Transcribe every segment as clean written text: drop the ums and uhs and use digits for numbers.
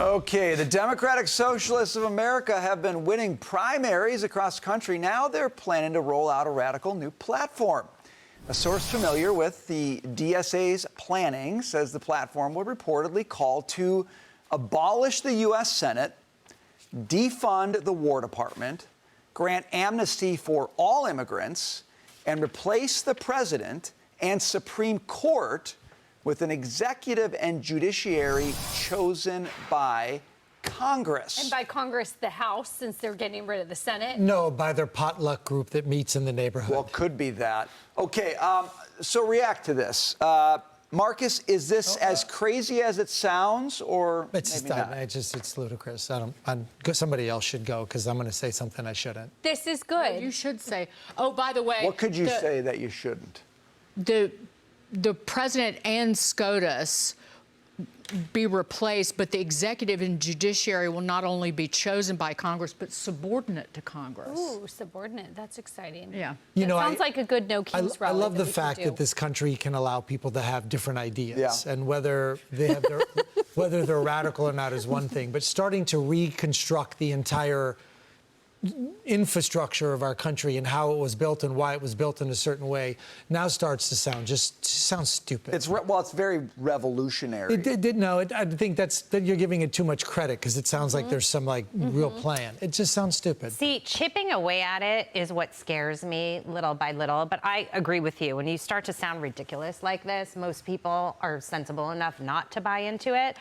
Okay, the Democratic Socialists of America have been winning primaries across the country. Now they're planning to roll out a radical new platform. A source familiar with the DSA's planning says the platform would reportedly call to abolish the U.S. Senate, defund the War Department, grant amnesty for all immigrants, and replace the president and Supreme Court with an executive and judiciary chosen by Congress. And by Congress, the House, since they're getting rid of the Senate? No, by their potluck group that meets in the neighborhood. Well, could be that. Okay, so react to this. Marcus, is this as crazy as it sounds, or It's maybe not? it's ludicrous. Somebody else should go because I'm going to say something I shouldn't. This is good. You should say, oh, by the way. What could you say that you shouldn't? The president and SCOTUS be replaced, but the executive and judiciary will not only be chosen by Congress, but subordinate to Congress. Ooh, subordinate. That's exciting. Yeah. You know, sounds like a good no kings rally. I love the we fact could do. that this country can allow people to have different ideas, Yeah. and whether they have their, whether they're radical or not is one thing. But starting to reconstruct the entire infrastructure of our country and how it was built and why it was built in a certain way now starts to sound stupid. It's very revolutionary. I think that you're giving it too much credit because it sounds like there's some real plan. It just sounds stupid. See, chipping away at it is what scares me little by little, but I agree with you. When you start to sound ridiculous like this, most people are sensible enough not to buy into it.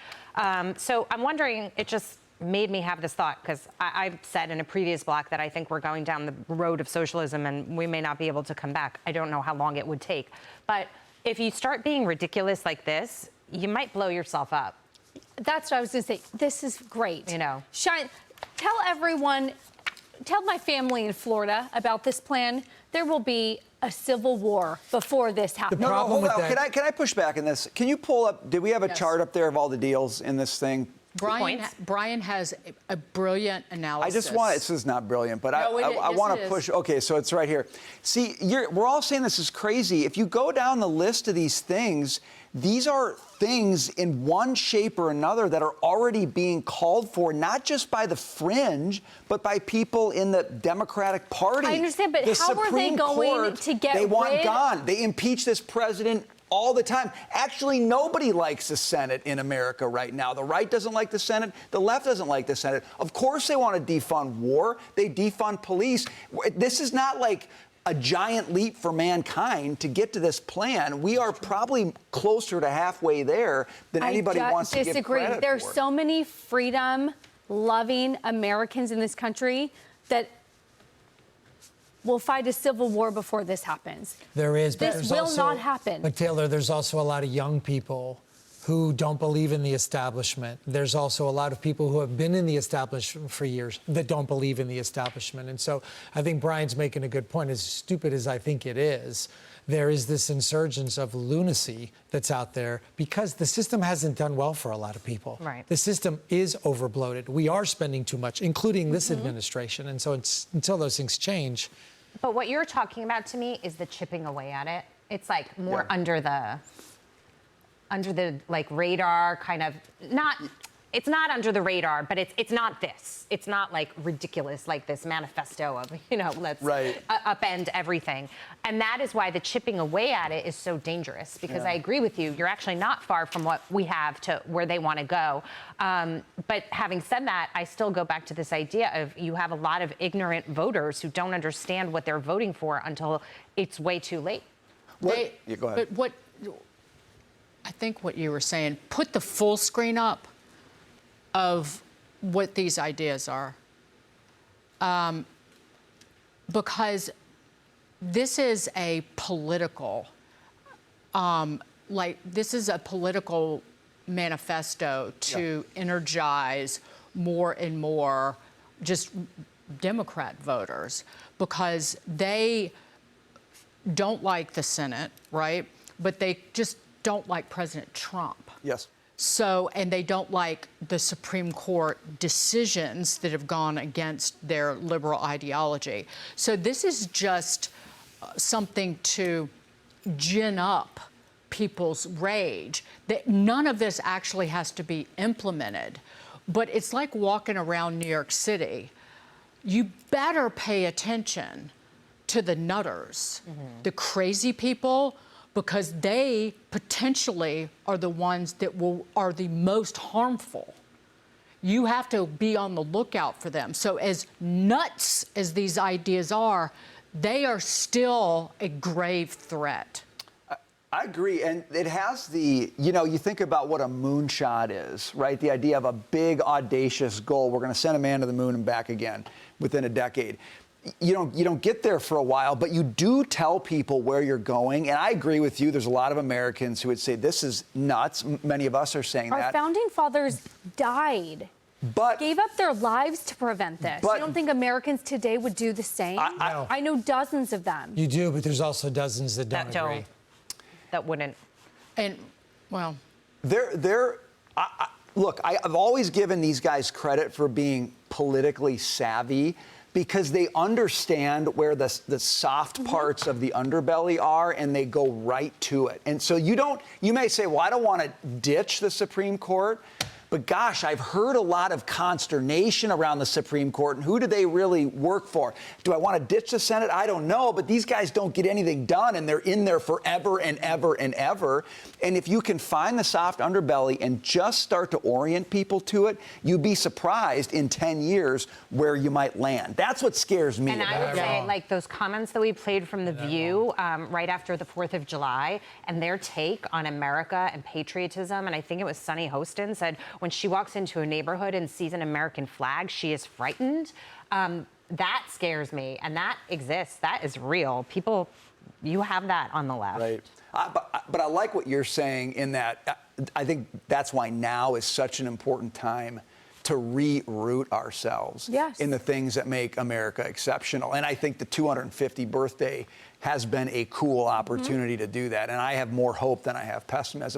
So I'm wondering, it just made me have this thought, because I've said in a previous block that I think we're going down the road of socialism and we may not be able to come back. I don't know how long it would take. But if you start being ridiculous like this, you might blow yourself up. That's what I was going to say. This is great. You know. Tell everyone, tell my family in Florida about this plan. There will be a civil war before this happens. No, hold with on. that- Can I push back on this? Can you pull up, did we have a chart up there of all the deals in this thing? Brian has a brilliant analysis. I just want, this is not brilliant, but No, I want to yes, it push. is. Okay, so it's right here. See, we're all saying this is crazy. If you go down the list of these things, these are things in one shape or another that are already being called for, not just by the fringe, but by people in the Democratic Party. I understand, but the how are they Supreme going Court, to get They want rid- gone. They impeach this president all the time. Actually, nobody likes the Senate in America right now. The right doesn't like the Senate. The left doesn't like the Senate. Of course they want to defund war. They defund police. This is not like a giant leap for mankind to get to this plan. We are probably closer to halfway there than anybody wants to give credit There's for. so many freedom-loving Americans in this country that will fight a civil war before this happens. There is, but This there's will also, not happen. But Taylor, there's also a lot of young people who don't believe in the establishment. There's also a lot of people who have been in the establishment for years that don't believe in the establishment. And so I think Brian's making a good point. As stupid as I think it is, there is this insurgence of lunacy that's out there because the system hasn't done well for a lot of people. Right. The system is overbloated. We are spending too much, including this administration. And so until those things change. But what you're talking about to me is the chipping away at it. It's like more under the like radar kind of, it's not under the radar, but it's not this. It's not like ridiculous like this manifesto of, let's upend everything. And that is why the chipping away at it is so dangerous, because I agree with you. You're actually not far from what we have to where they want to go. But having said that, I still go back to this idea of you have a lot of ignorant voters who don't understand what they're voting for until it's way too late. Go ahead. But I think what you were saying, put the full screen up of what these ideas are. Because this is a political, this is a political manifesto to energize more and more just Democrat voters, because they don't like the Senate, right? But they just don't like President Trump. Yes. So, and they don't like the Supreme Court decisions that have gone against their liberal ideology. So this is just something to gin up people's rage. That none of this actually has to be implemented, But it's like walking around New York City. You better pay attention to the nutters, the crazy people, because they potentially are the ones that are the most harmful. You have to be on the lookout for them. So as nuts as these ideas are, they are still a grave threat. I agree, and it has the, you think about what a moonshot is, right? The idea of a big, audacious goal. We're going to send a man to the moon and back again within a decade. You don't get there for a while, but you do tell people where you're going. And I agree with you. There's a lot of Americans who would say this is nuts. Many of us are saying that. Our founding fathers died. Gave up their lives to prevent this. You don't think Americans today would do the same? I know dozens of them. You do, but there's also dozens that don't agree. That wouldn't. And, well, look, I've always given these guys credit for being politically savvy because they understand where the soft parts of the underbelly are, and they go right to it. And so you may say, well, I don't want to ditch the Supreme Court. But gosh, I've heard a lot of consternation around the Supreme Court, and who do they really work for? Do I want to ditch the Senate? I don't know, but these guys don't get anything done, and they're in there forever and ever and ever. And if you can find the soft underbelly and just start to orient people to it, you'd be surprised in 10 years where you might land. That's what scares me. And I would say, like, those comments that we played from The View right after the 4th of July, and their take on America and patriotism, and I think it was Sunny Hostin said, when she walks into a neighborhood and sees an American flag, she is frightened. That scares me, and that exists. That is real. People, you have that on the left. Right. But I like what you're saying in that I think that's why now is such an important time to reroot ourselves in the things that make America exceptional. And I think the 250th birthday has been a cool opportunity to do that. And I have more hope than I have pessimism.